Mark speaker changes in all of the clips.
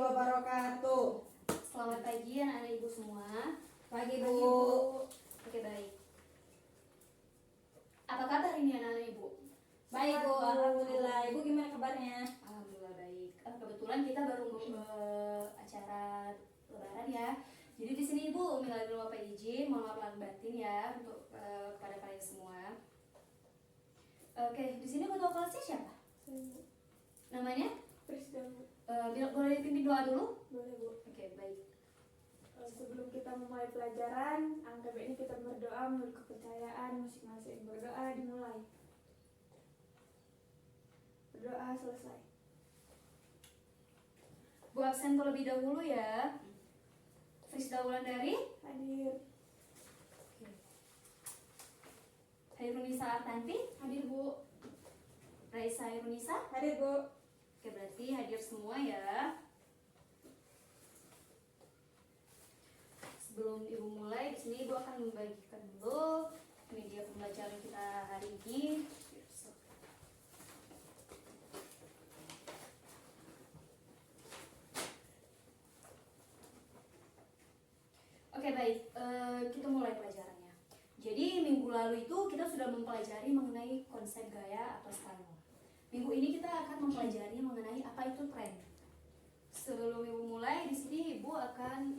Speaker 1: wabarakatuh.
Speaker 2: Selamat pagi anak-anak ibu semua.
Speaker 1: Pagi Bu.
Speaker 2: Oke, baik. Apa kabar ini anak-anak ibu?
Speaker 1: Baik Bu, alhamdulillah. Ibu gimana kabarnya?
Speaker 2: Alhamdulillah baik. Kebetulan kita baru acara lebaran ya. Jadi di sini ibu minta dulu apa izin, mohon maaf lahir batin ya untuk kepada kalian semua. Oke, di sini ketua kelasnya siapa? Namanya?
Speaker 3: Presiden Bu.
Speaker 2: Boleh dipimpin doa dulu?
Speaker 3: Boleh Bu.
Speaker 2: Oke, baik.
Speaker 3: Sebelum kita memulai pelajaran, anggap ini kita berdoa menurut kepercayaan masing-masing. Berdoa dimulai. Berdoa selesai.
Speaker 2: Bu absen terlebih dahulu ya. Frisda Wulandari.
Speaker 3: Hadir.
Speaker 2: Hairunisa Artanti.
Speaker 3: Hadir Bu.
Speaker 2: Raisa Hairunisa.
Speaker 1: Hadir Bu.
Speaker 2: Oke, berarti hadir semua ya. Sebelum ibu mulai, di sini ibu akan membagikan dulu media pembelajaran kita hari ini. Oke, baik, kita mulai pelajarannya. Jadi minggu lalu itu kita sudah mempelajari mengenai konsep gaya atau style. Minggu ini kita akan mempelajari mengenai apa itu tren. Sebelum ibu mulai, di sini ibu akan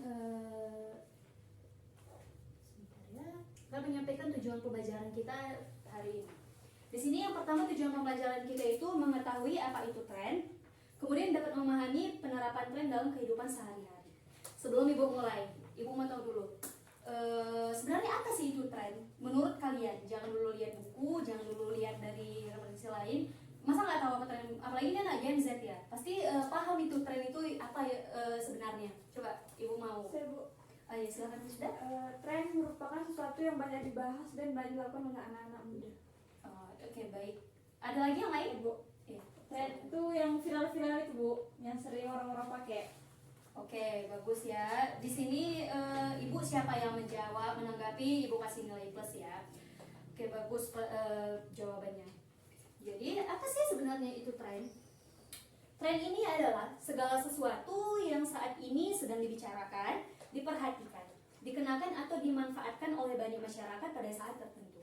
Speaker 2: menyampaikan tujuan pembelajaran kita hari ini. Di sini yang pertama tujuan pembelajaran kita itu mengetahui apa itu tren, kemudian dapat memahami penerapan tren dalam kehidupan sehari-hari. Sebelum ibu mulai, ibu mau tahu dulu sebenarnya apa sih itu tren? Menurut kalian, jangan dulu lihat buku, jangan dulu lihat dari referensi lain. Masa nggak tahu apa tren? Apalagi dia anak Gen Z ya, pasti paham itu tren itu apa sebenarnya. Coba ibu mau.
Speaker 3: Saya Bu.
Speaker 2: Ya silakan sudah.
Speaker 3: Tren merupakan sesuatu yang banyak dibahas dan banyak dilakukan oleh anak-anak muda.
Speaker 2: Oke, baik. Ada lagi yang lain Bu? Iya.
Speaker 1: Tren itu yang viral-viral itu Bu, yang sering orang-orang pakai.
Speaker 2: Oke, bagus ya. Di sini ibu siapa yang menjawab, menanggapi, ibu kasih nilai plus ya. Oke, bagus jawabannya. Jadi apa sih sebenarnya itu tren? Tren ini adalah segala sesuatu yang saat ini sedang dibicarakan, diperhatikan, dikenakan atau dimanfaatkan oleh banyak masyarakat pada saat tertentu.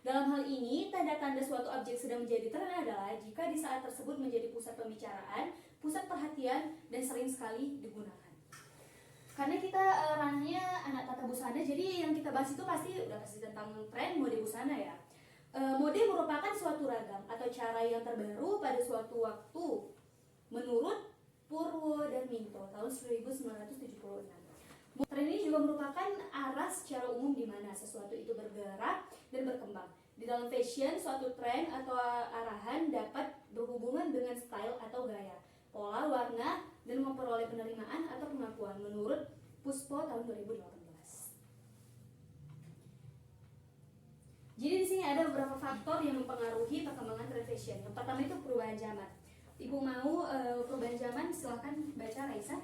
Speaker 2: Dalam hal ini, tanda-tanda suatu objek sedang menjadi tren adalah jika di saat tersebut menjadi pusat pembicaraan, pusat perhatian, dan sering sekali digunakan. Karena kita ranahnya anak tata busana, jadi yang kita bahas itu pasti tentang tren mode busana ya. Mode merupakan suatu ragam atau cara yang terbaru pada suatu waktu menurut Purwo dan Minto tahun 1976. Tren ini juga merupakan arah secara umum di mana sesuatu itu bergerak dan berkembang. Di dalam fashion, suatu tren atau arahan dapat berhubungan dengan style atau gaya, pola, warna, dan memperoleh penerimaan atau pengakuan menurut Puspo tahun 2018. Jadi di sini ada beberapa faktor yang mempengaruhi perkembangan tren fashion. Yang pertama itu perubahan zaman. Ibu mau perubahan zaman, silahkan baca Raisa.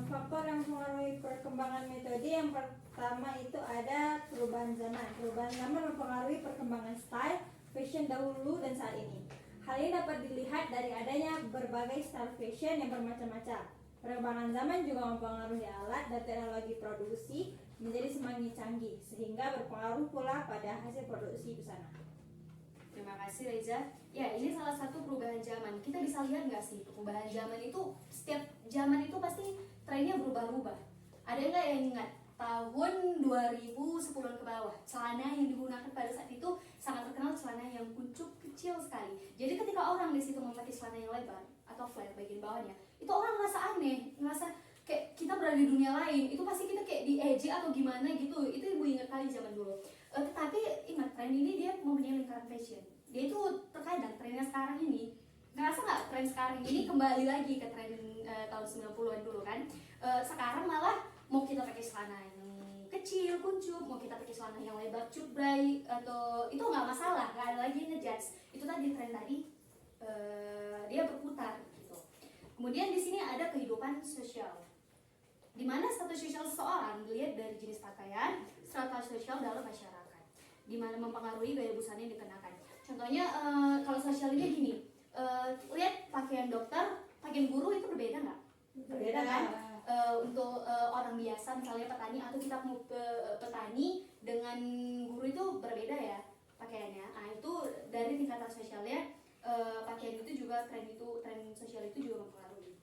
Speaker 1: Faktor yang mempengaruhi perkembangan metode yang pertama itu ada perubahan zaman. Perubahan zaman mempengaruhi perkembangan style, fashion dahulu dan saat ini. Hal ini dapat dilihat dari adanya berbagai style fashion yang bermacam-macam. Perkembangan zaman juga mempengaruhi alat dan teknologi produksi menjadi semakin canggih, sehingga berpengaruh pula pada hasil produksi busana.
Speaker 2: Terima kasih Reza. Ya, ini salah satu perubahan zaman. Kita bisa lihat nggak sih perubahan zaman itu, setiap zaman itu pasti trennya berubah-ubah. Ada nggak yang ingat tahun 2010-an ke bawah, celana yang digunakan pada saat itu sangat terkenal celana yang kuncup kecil sekali. Jadi ketika orang di situ memakai celana yang lebar atau flat bagian bawahnya, itu orang ngerasa aneh, ngerasa kayak kita berada di dunia lain. Itu pasti kita kayak diejek atau gimana gitu. Itu ibu ingat kali zaman dulu. Tetapi ingat, tren ini dia mempunyai lingkaran fashion. Dia itu terkadang trennya sekarang ini, ngerasa nggak tren sekarang ini kembali lagi ke tren tahun 90-an dulu kan. Sekarang malah mau kita pakai celana yang kecil, kuncup, mau kita pakai celana yang lebar, cubray, atau itu nggak masalah, nggak ada lagi yang ngejudge. Itu tadi tren tadi dia berputar gitu. Kemudian di sini ada kehidupan sosial, di mana status sosial seseorang dilihat dari jenis pakaian, strata sosial dalam masyarakat, di mana mempengaruhi gaya busana yang dikenakan. Contohnya kalau sosial ini gini, lihat pakaian dokter, pakaian guru itu berbeda nggak? Berbeda kan? Untuk orang biasa misalnya petani atau kita mau petani dengan guru itu berbeda ya pakaiannya. Nah itu dari tingkatan sosialnya, pakaian itu juga tren sosial itu juga mempengaruhi.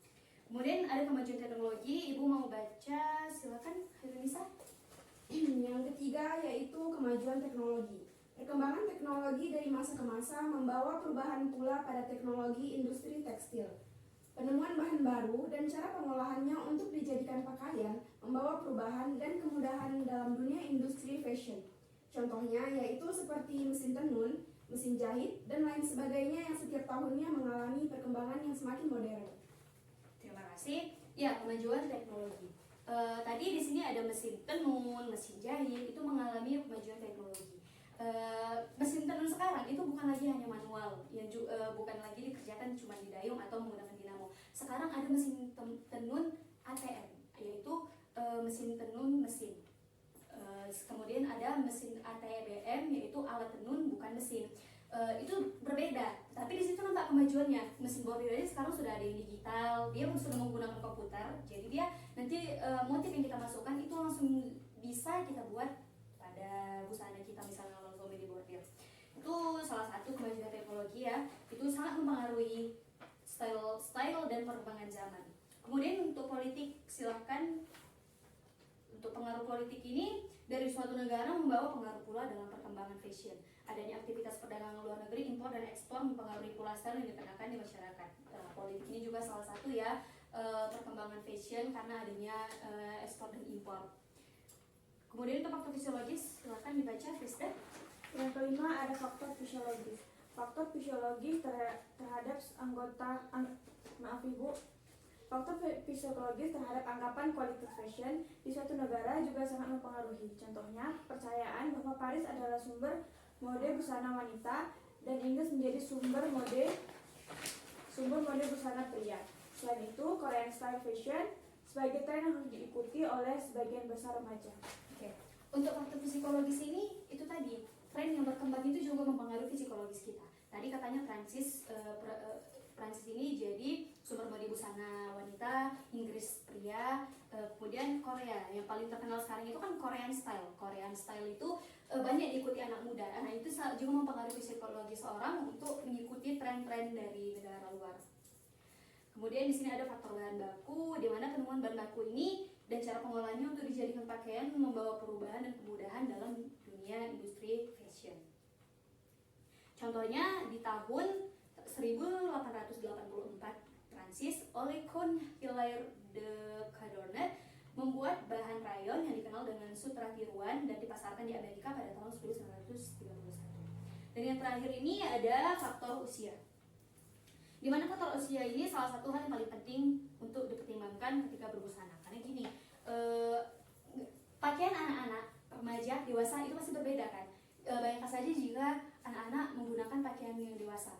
Speaker 2: Kemudian ada kemajuan teknologi. Ibu mau baca, silakan Nisa.
Speaker 4: Yang ketiga yaitu kemajuan teknologi. Perkembangan teknologi dari masa ke masa membawa perubahan pula pada teknologi industri tekstil. Penemuan bahan baru dan cara pengolahannya untuk dijadikan pakaian membawa perubahan dan kemudahan dalam dunia industri fashion. Contohnya yaitu seperti mesin tenun, mesin jahit, dan lain sebagainya yang setiap tahunnya mengalami perkembangan yang semakin modern.
Speaker 2: Terima kasih. Ya, kemajuan teknologi. Tadi di sini ada mesin tenun, mesin jahit, itu mengalami kemajuan teknologi. Mesin tenun sekarang itu bukan lagi hanya manual, bukan lagi dikerjakan cuma di dayung atau menggunakan dinamo. Sekarang ada mesin tenun ATM, yaitu mesin tenun mesin. Kemudian ada mesin ATBM, yaitu alat tenun bukan mesin. Itu berbeda, tapi di situ nampak kemajuannya. Mesin bordir aja sekarang sudah ada yang digital, dia sudah menggunakan komputer, jadi dia nanti motif yang kita masukkan itu langsung bisa kita buat pada busana kita, misalnya kalau di bordir. Itu salah satu kemajuan teknologi ya, itu sangat mempengaruhi style dan perkembangan zaman. Kemudian untuk politik, silahkan. Untuk pengaruh politik ini dari suatu negara membawa pengaruh pula dalam perkembangan fashion. Adanya aktivitas perdagangan luar negeri, impor dan ekspor mempengaruhi pula style yang dikenakan di masyarakat. Politik ini juga salah satu ya, perkembangan fashion karena adanya ekspor dan impor. Kemudian untuk faktor fisiologis, silakan dibaca, Krista.
Speaker 3: Yang kelima ada faktor fisiologis. Faktor fisiologis terhadap Faktor fisiologis terhadap anggapan kualitas fashion di suatu negara juga sangat mempengaruhi. Contohnya, percayaan bahwa Paris adalah sumber mode busana wanita dan Inggris menjadi sumber mode busana pria. Selain itu, Korean style fashion sebagai tren yang harus diikuti oleh sebagian besar remaja.
Speaker 2: Oke. Untuk faktor psikologis ini, itu tadi tren yang berkembang itu juga mempengaruhi psikologis kita. Tadi katanya Prancis ini jadi sumber mode busana wanita, Inggris pria, kemudian Korea yang paling terkenal sekarang itu kan Korean style. Korean style itu banyak diikuti anak muda. Nah itu juga mempengaruhi psikologis orang untuk mengikuti tren-tren dari negara luar. Kemudian di sini ada faktor bahan baku, di mana penemuan bahan baku ini dan cara pengolahannya untuk dijadikan pakaian membawa perubahan dan kemudahan dalam dunia industri fashion. Contohnya di tahun 1884 Prancis oleh Hilaire de Cadorne membuat bahan rayon yang dikenal dengan sutra tiruan dan dipasarkan di Amerika pada tahun 1931. Dan yang terakhir ini ada faktor usia. Di mana faktor usia ini salah satu hal yang paling penting untuk dipertimbangkan ketika berbusana. Karena gini, pakaian anak-anak, remaja, dewasa itu pasti berbeda kan. Bayangkan saja jika anak-anak menggunakan pakaian yang dewasa,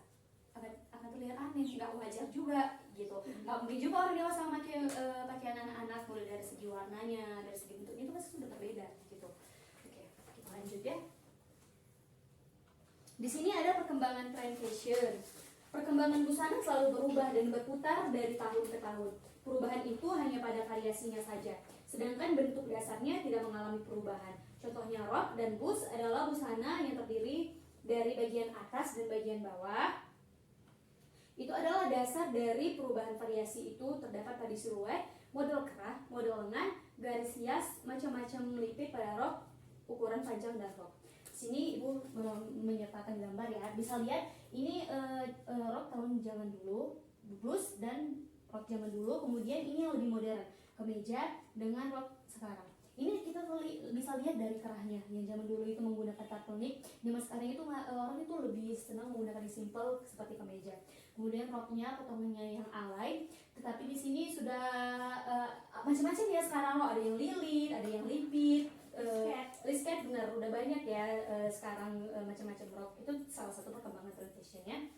Speaker 2: akan terlihat aneh, nggak wajar juga gitu. Nggak mungkin juga orang dewasa memakai pakaian anak-anak, mulai dari segi warnanya, dari segi bentuknya itu pasti sudah berbeda gitu. Oke, kita lanjut ya. Di sini ada perkembangan tren fashion. Perkembangan busana selalu berubah dan berputar dari tahun ke tahun. Perubahan itu hanya pada variasinya saja, sedangkan bentuk dasarnya tidak mengalami perubahan. Contohnya rok dan blus adalah busana yang terdiri dari bagian atas dan bagian bawah. Itu adalah dasar dari perubahan variasi itu terdapat pada siluet, model kerah, model lengan, garis hias, macam-macam lipit pada rok, ukuran panjang dan rok. Sini ibu menyertakan gambar ya, bisa lihat ini rok tahun zaman dulu, blus dan rok zaman dulu, kemudian ini yang lebih modern, kemeja dengan rok sekarang. Ini kita bisa lihat dari kerahnya, yang zaman dulu itu menggunakan turtleneck, zaman sekarang itu orang itu lebih senang menggunakan yang simple seperti kemeja. Kemudian roknya potongannya yang alay, tetapi di sini sudah macam-macam ya sekarang loh, ada yang lilit, ada yang lipit, risket benar, udah banyak ya sekarang macam-macam rok. Itu salah satu perkembangan tren fashionnya.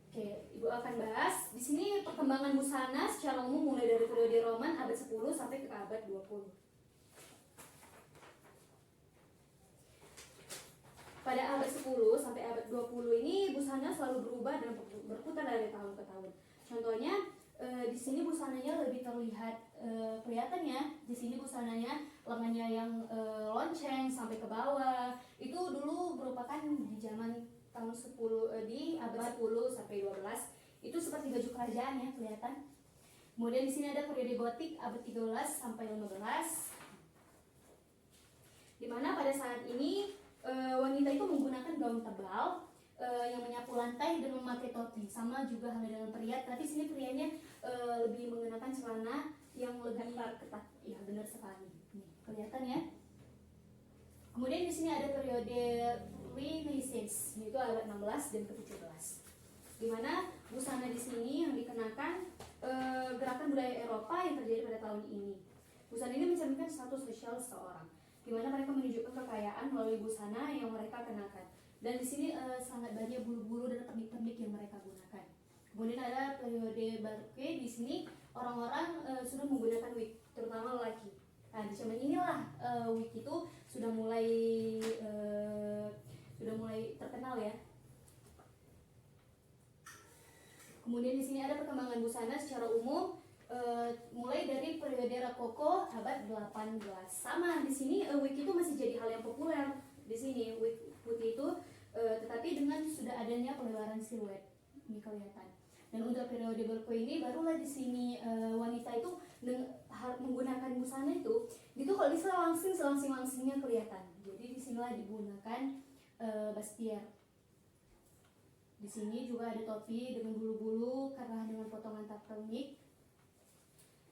Speaker 2: Oke, ibu akan bahas di sini perkembangan busana secara umum mulai dari periode Roman abad 10 sampai ke abad 20. Pada abad 10 sampai abad 20 ini busana selalu berubah dan berputar dari tahun ke tahun. Contohnya di sini busananya lebih terlihat kelihatan ya. Di sini busananya lengannya yang lonceng sampai ke bawah. Itu dulu merupakan di zaman tahun 10 di abad 10 sampai 12. Itu seperti baju kerajaan ya, kelihatan. Kemudian di sini ada periode gotik abad 13 sampai 15. Di mana pada saat ini wanita itu menggunakan gaun tebal yang menyapu lantai dan memakai topi. Sama juga halnya dengan pria, tapi sini prianya lebih mengenakan celana yang lebih ketat. Ya, benar sekali. Nih, kelihatan ya. Kemudian di sini ada periode Renaissance, yaitu abad 16 dan ke-17. Di mana busana di sini yang dikenakan gerakan budaya Eropa yang terjadi pada tahun ini. Busana ini mencerminkan status sosial seseorang, di mana mereka menunjukkan kekayaan melalui busana yang mereka kenakan. Dan di sini sangat banyak bulu-bulu dan pernik-pernik yang mereka gunakan. Kemudian ada periode Baroque. Di sini orang-orang sudah menggunakan wig, terutama lelaki. Nah, di zaman inilah wig itu sudah mulai terkenal ya. Kemudian di sini ada perkembangan busana secara umum, mulai dari periode Rokoko abad 18. Sama di sini wig itu masih jadi hal yang populer. Di sini wig putih itu, tetapi dengan sudah adanya pelebaran siluet, ini kelihatan. Dan untuk periode Baroque ini barulah di sini wanita itu menggunakan busana itu kalau bisa langsing-langsingnya kelihatan. Jadi di sinilah digunakan bustier. Di sini juga ada topi dengan bulu-bulu karena dengan potongan turtleneck.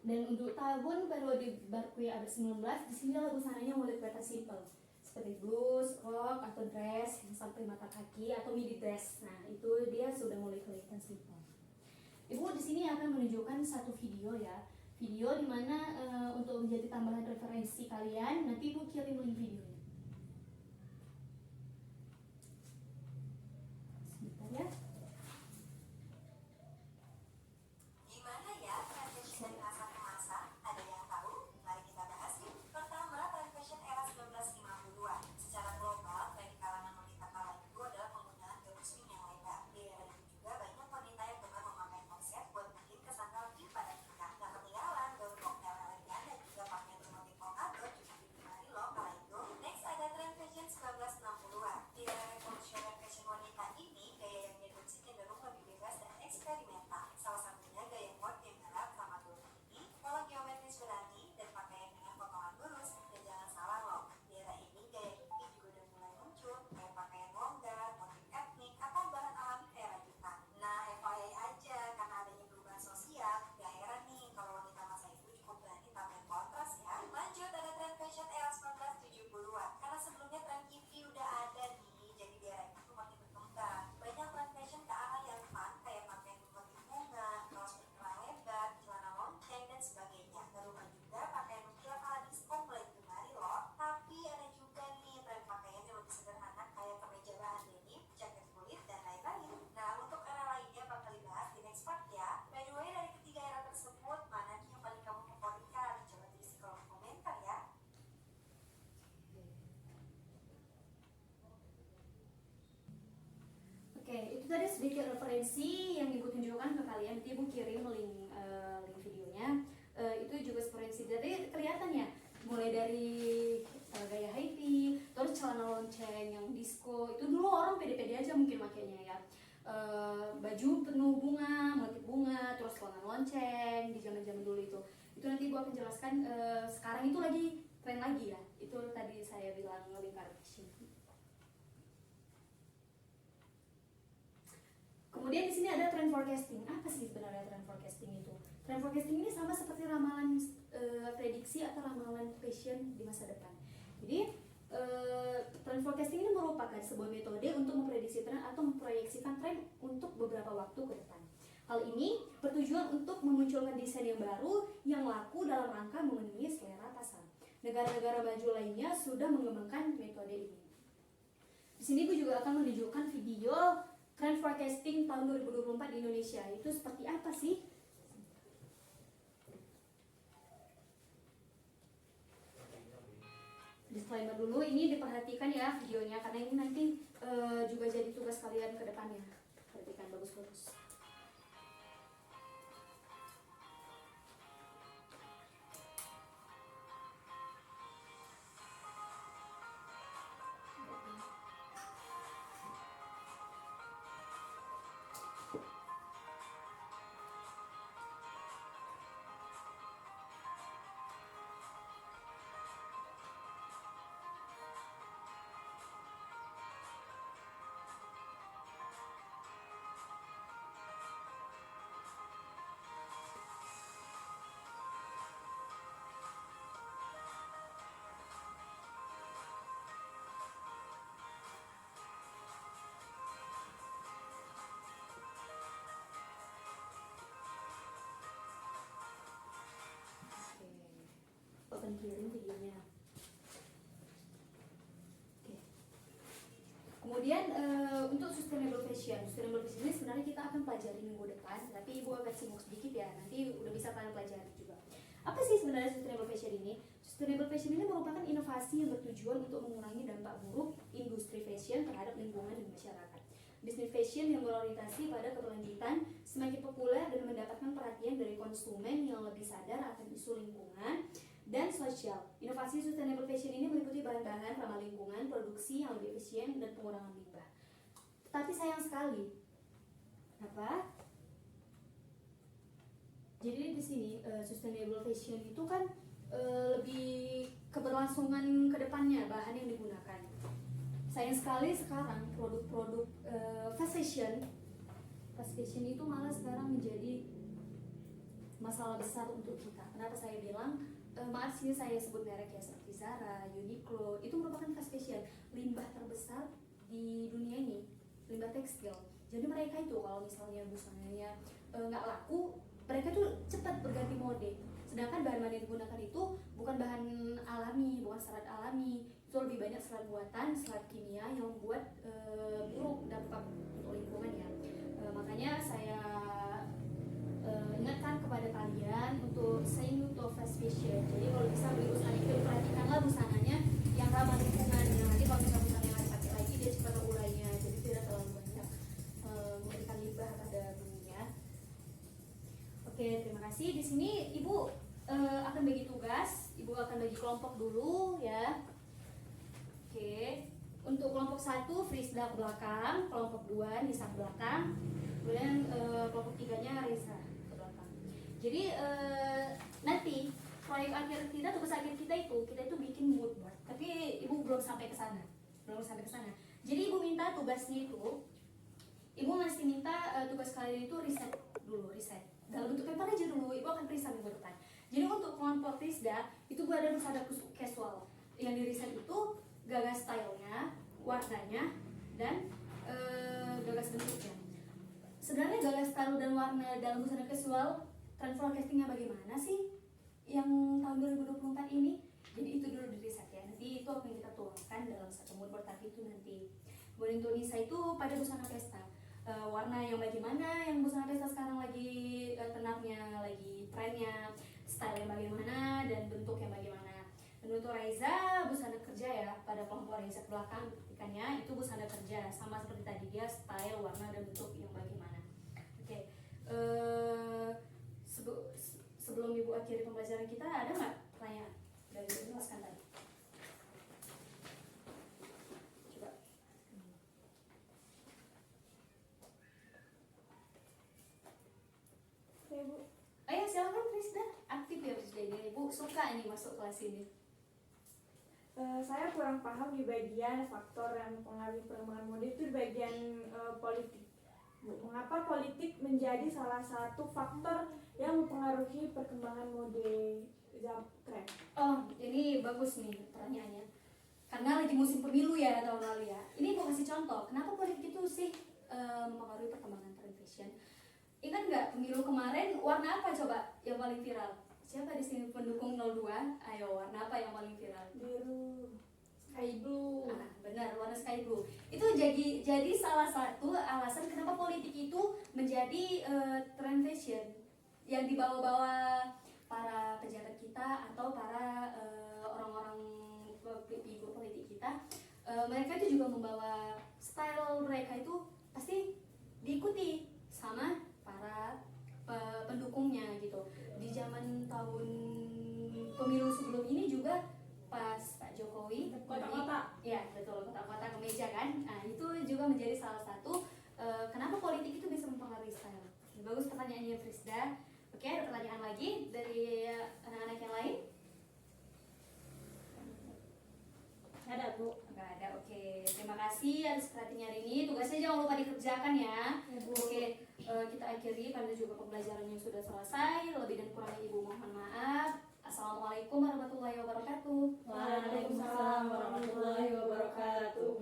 Speaker 2: Dan untuk tahun periode Baroque abad 19, di sini busananya mulai kelihatan simple, seperti blus, rok atau dress yang sampai mata kaki atau midi dress. Nah, itu dia sudah mulai kelihatan simple. Ibu di sini akan menunjukkan satu video ya. Video dimana untuk menjadi tambahan referensi kalian, nanti Ibu kirim link videonya. Sebentar ya.
Speaker 5: Gimana ya tren fashion dari masa ke masa? Ada yang tahu? Mari kita bahas yuk. Pertama, tren fashion era 1950-an. Secara global, tren di kalangan wanita kala itu adalah penggunaan gaun swing yang lebar. Di era itu juga banyak wanita yang gemar memakai korset buat bikin kesan lebih pada kita. Gak ketinggalan, gaun cocktail elegan dan juga pakaian bermotif polkadot juga digemari loh kala itu. Next ada tren fashion 1960-an. Di era revolusioner fashion wanita ini, gaya yang diadopsi cenderung lebih bebas dan eksperimental. Salah satunya gaya mod yang erat sama gaun ini, pola geometris berani dan pakaian dengan potongan lurus. Dan jangan salah loh, di era ini gaya hippie juga udah mulai muncul, kayak pakaian longgar, motif etnik, atau bahan alami kayak rajutan. Nah, FYI aja, karena adanya perubahan sosial, gak heran nih kalau wanita masa itu cukup berani tampil kontras ya. Lanjut, ada tren fashion era 1970-an. Karena sebelumnya tren hippie udah ada nih, jadi di era itu makin berkembang. Banyak tren fashion ke arah yang fun, kayak pakaian bermotif bunga, kaos berkerah lebar, celana lonceng, dan sebagainya. Gak lupa juga pakaian ukir ala disco mulai digemari loh. Tapi ada juga nih tren pakaian yang lebih sederhana kayak kemeja bahan denim, jaket kulit, dan lain-lain. Nah, untuk era lainnya bakal dibahas di next part ya. By the way, dari ketiga era tersebut, mana nih yang paling kamu favoritkan? Coba tulis di kolom komentar ya.
Speaker 2: Oke, itu tadi sedikit referensi yang Ibu tunjukkan ke kalian. Nanti Ibu kirim link videonya. Itu juga referensi. Jadi kelihatan ya, mulai dari gaya hippie, terus celana lonceng yang disco. Itu dulu orang pede-pede aja mungkin makainya ya. Baju penuh bunga, motif bunga, terus celana lonceng di zaman-zaman dulu itu. Itu nanti Ibu akan jelaskan. Sekarang itu lagi tren lagi ya. Itu tadi saya bilang lingkar fashion. Kemudian di sini ada trend forecasting. Apa sih sebenarnya trend forecasting itu? Trend forecasting ini sama seperti ramalan prediksi atau ramalan fashion di masa depan. Jadi trend forecasting ini merupakan sebuah metode untuk memprediksi tren atau memproyeksikan tren untuk beberapa waktu ke depan. Hal ini bertujuan untuk memunculkan desain yang baru yang laku dalam rangka memenuhi selera pasar. Negara-negara maju lainnya sudah mengembangkan metode ini. Di sini Ibu juga akan menunjukkan video trend forecasting tahun 2024 di Indonesia. Itu seperti apa sih? Disclaimer dulu, ini diperhatikan ya videonya karena ini nanti juga jadi tugas kalian ke depannya. Perhatikan bagus-bagus. kirim videonya. Oke. Kemudian untuk sustainable fashion ini sebenarnya kita akan pelajari minggu depan, tapi ibu agak sibuk sedikit ya, nanti udah bisa kalian pelajari juga. Apa sih sebenarnya sustainable fashion ini? Sustainable fashion ini merupakan inovasi yang bertujuan untuk mengurangi dampak buruk industri fashion terhadap lingkungan dan masyarakat. Bisnis fashion yang berorientasi pada keberlanjutan semakin populer dan mendapatkan perhatian dari konsumen yang lebih sadar akan isu lingkungan dan sosial. Inovasi sustainable fashion ini meliputi bahan-bahan ramah lingkungan, produksi yang lebih efisien, dan pengurangan limbah. Tetapi sayang sekali, kenapa? Jadi di sini sustainable fashion itu kan lebih keberlangsungan ke depannya bahan yang digunakan. Sayang sekali sekarang produk-produk fast fashion itu malah sekarang menjadi masalah besar untuk kita. Kenapa saya bilang maaf sih saya sebut merek ya, seperti Zara, Uniqlo, itu merupakan fast fashion, limbah terbesar di dunia ini, limbah tekstil. Jadi mereka itu kalau misalnya busananya nggak laku, mereka tuh cepat berganti mode. Sedangkan bahan-bahan yang digunakan itu bukan bahan alami, bukan serat alami, itu lebih banyak serat buatan, serat kimia yang membuat buruk dampak untuk lingkungan ya. Makanya saya ingatkan kepada kalian untuk say no to fast fashion. Jadi kalau bisa beli busana itu perhatikanlah busananya yang ramah lingkungan. Nanti kalau misalnya busana yang dipakai lagi dia cepat terurainya, jadi tidak terlalu banyak memberikan limbah pada bumi. Oke, terima kasih. Di sini Ibu akan bagi tugas. Ibu akan bagi kelompok dulu ya. Oke. Untuk kelompok 1 Frisda ke belakang, kelompok 2 Nisa ke belakang, kemudian kelompok 3-nya Reza ke belakang. Jadi nanti proyek akhir kita, tugas akhir kita itu bikin mood board. Tapi Ibu belum sampai ke sana. Jadi Ibu minta tugasnya itu, Ibu masih minta tugas kalian itu riset dulu, dalam bentuk paper aja dulu. Ibu akan riset minggu depan. Jadi untuk kelompok Rizda itu gue ada busana casual. Yang di riset itu gagas stylenya, warnanya, dan gagas bentuknya. Sebenarnya gagas style dan warna dalam busana casual, trend forecastingnya bagaimana sih yang tahun 2024 ini? Jadi itu dulu di riset ya. Nanti itu akan kita tuangkan dalam satu mood board tapi itu nanti. Kemudian untuk Nisa itu pada busana pesta. Warna yang bagaimana, yang busana pesta sekarang lagi tenarnya, lagi trennya, style yang bagaimana, dan bentuk yang bagaimana. Dan untuk Reza, busana kerja ya, pada kelompok Reza ke belakang, ikannya itu busana kerja, sama seperti tadi dia, style, warna, dan bentuk yang bagaimana. Oke, sebelum Ibu akhiri pembelajaran kita, ada nggak pertanyaan dari Ibu jelaskan tadi?
Speaker 3: Bu.
Speaker 2: Ayo silakan Rizda, aktif ya Rizda ini. Ibu suka ini masuk kelas ini.
Speaker 3: Saya kurang paham di bagian faktor yang mempengaruhi perkembangan mode itu di bagian politik. Bu, mengapa politik menjadi salah satu faktor yang mempengaruhi perkembangan mode tren?
Speaker 2: Oh, ini bagus nih pertanyaannya. Karena lagi musim pemilu ya tahun lalu ya. Ini Ibu kasih contoh, kenapa politik itu sih mempengaruhi perkembangan tren fashion? Ingat nggak pemilu kemarin warna apa coba yang paling viral? Siapa di sini pendukung 02? Ayo, warna apa yang paling viral?
Speaker 3: Biru.
Speaker 4: Sky blue.
Speaker 2: Benar, warna sky blue. Itu jadi salah satu alasan kenapa politik itu menjadi tren fashion yang dibawa-bawa para pejabat kita atau para orang-orang figur politik kita. Mereka itu juga membawa style mereka itu pasti diikuti sama para pendukungnya gitu. Di zaman tahun pemilu sebelum ini juga pas Pak Jokowi
Speaker 1: Kotak-kotak.
Speaker 2: ya betul, kotak-kotak kemeja kan. Nah itu juga menjadi salah satu kenapa politik itu bisa mempengaruhi style. Bagus pertanyaannya Frisda. Oke, ada pertanyaan lagi dari anak-anak yang lain?
Speaker 1: Ada Bu.
Speaker 2: Nggak ada, oke. Terima kasih atas perhatiannya hari ini. Tugasnya jangan lupa dikerjakan ya. Oke, kita akhiri karena juga pembelajarannya sudah selesai. Lebih dan kurangnya Ibu mohon maaf. Assalamualaikum warahmatullahi wabarakatuh.
Speaker 1: Waalaikumsalam warahmatullahi wabarakatuh.